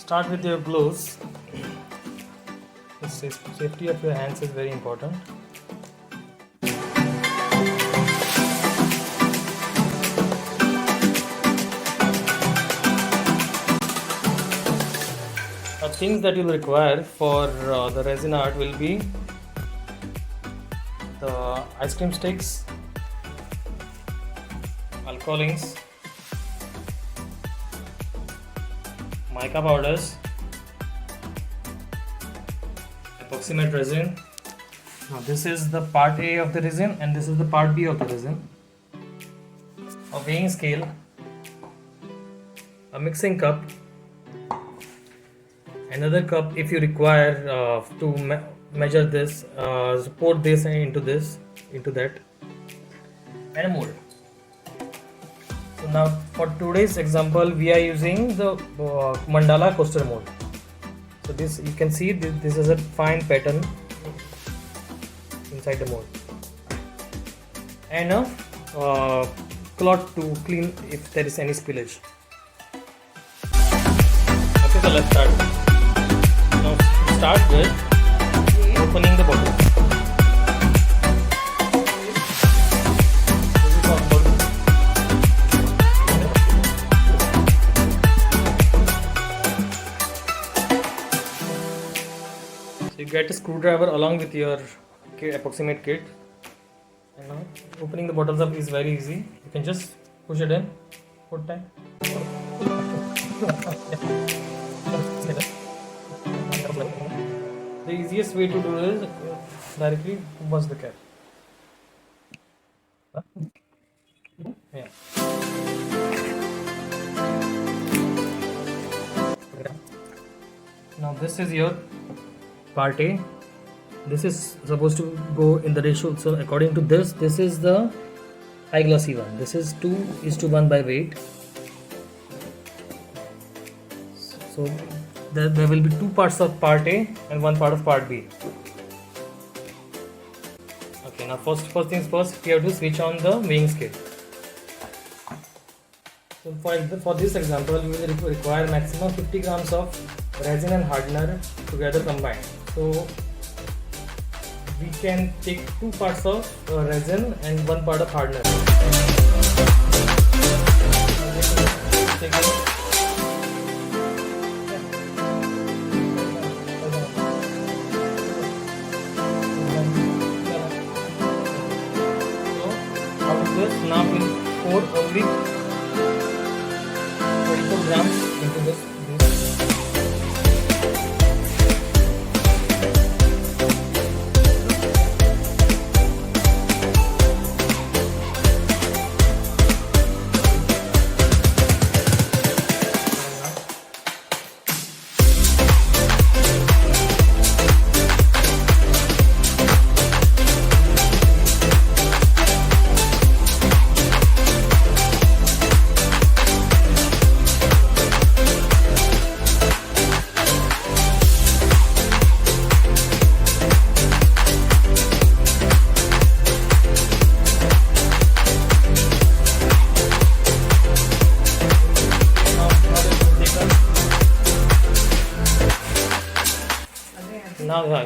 Start with your gloves. The safety of your hands is very important. Things that you'll require for the resin art will be the ice cream sticks, alcohol inks, mica powders, Epoxymate resin. Now this is the part A of the resin and this is the part B of the resin. A weighing scale, a mixing cup, another cup if you require to measure this, pour this into that, and a mold. So now for today's example we are using the mandala coaster mold. So this you can see this is a fine pattern inside the mold, and a cloth to clean if there is any spillage. Okay, so let's start. Now start with opening the bottle. So you get a screwdriver along with your Epoxymate kit. And now opening the bottles up is very easy. You can just push it in, put time. The easiest way to do this is directly bust the cap. Yeah. Now this is your part A. This is supposed to go in the ratio. So according to this is the high glossy one. This is 2:1 by weight. So there will be two parts of part A and one part of part B. Okay, now first things first, we have to switch on the weighing scale. So for this example, we will require maximum 50 grams of resin and hardener together combined. So we can take two parts of resin and one part of hardener. Now we'll pour only 34 grams into this.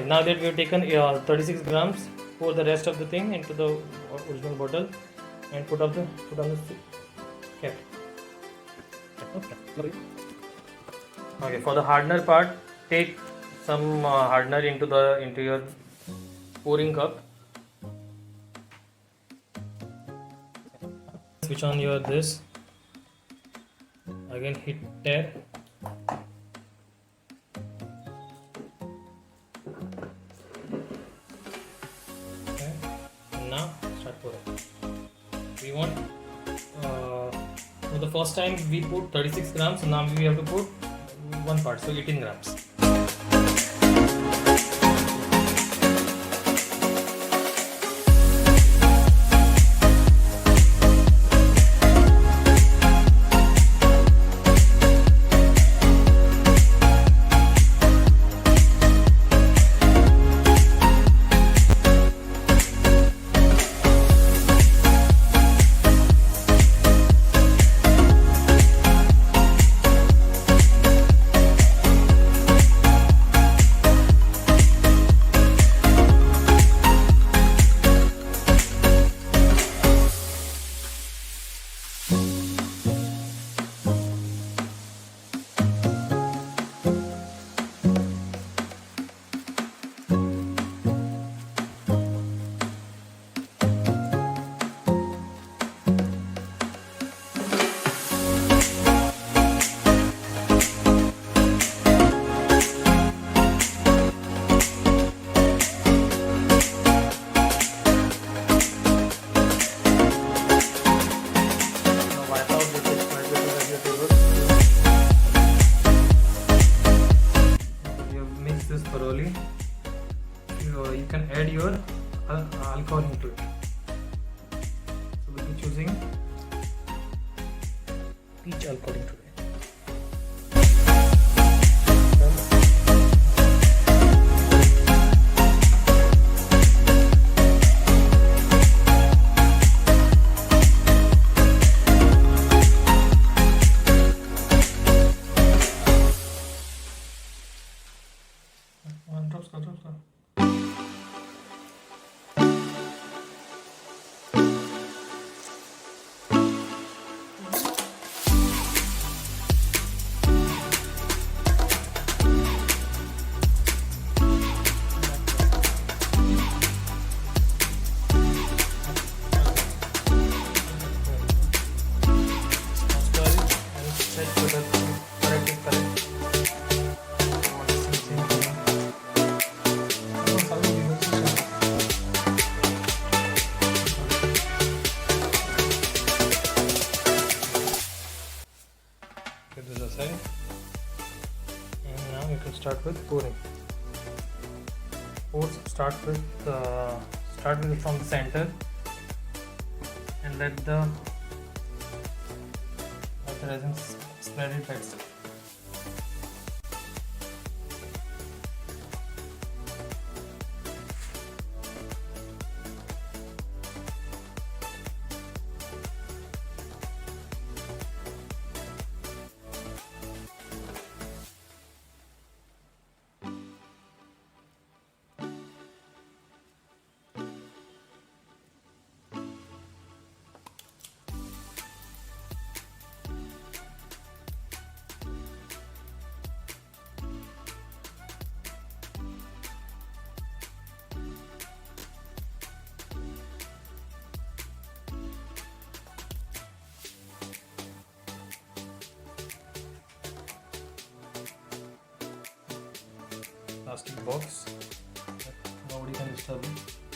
Now that we have taken 36 grams, pour the rest of the thing into the original bottle and put on the cap. Okay, for the hardener part, take some hardener into your pouring cup. Switch on your this. Again hit tear. Now start pouring. We want for the first time we put 36 grams, so now we have to put one part, so 18 grams. your alcohol into it. So we'll be choosing peach alcohol today. Stop. This is aside, and now we can start with pouring. Start with from the center and let the resin spread it by itself. Plastic box that nobody can disturb it.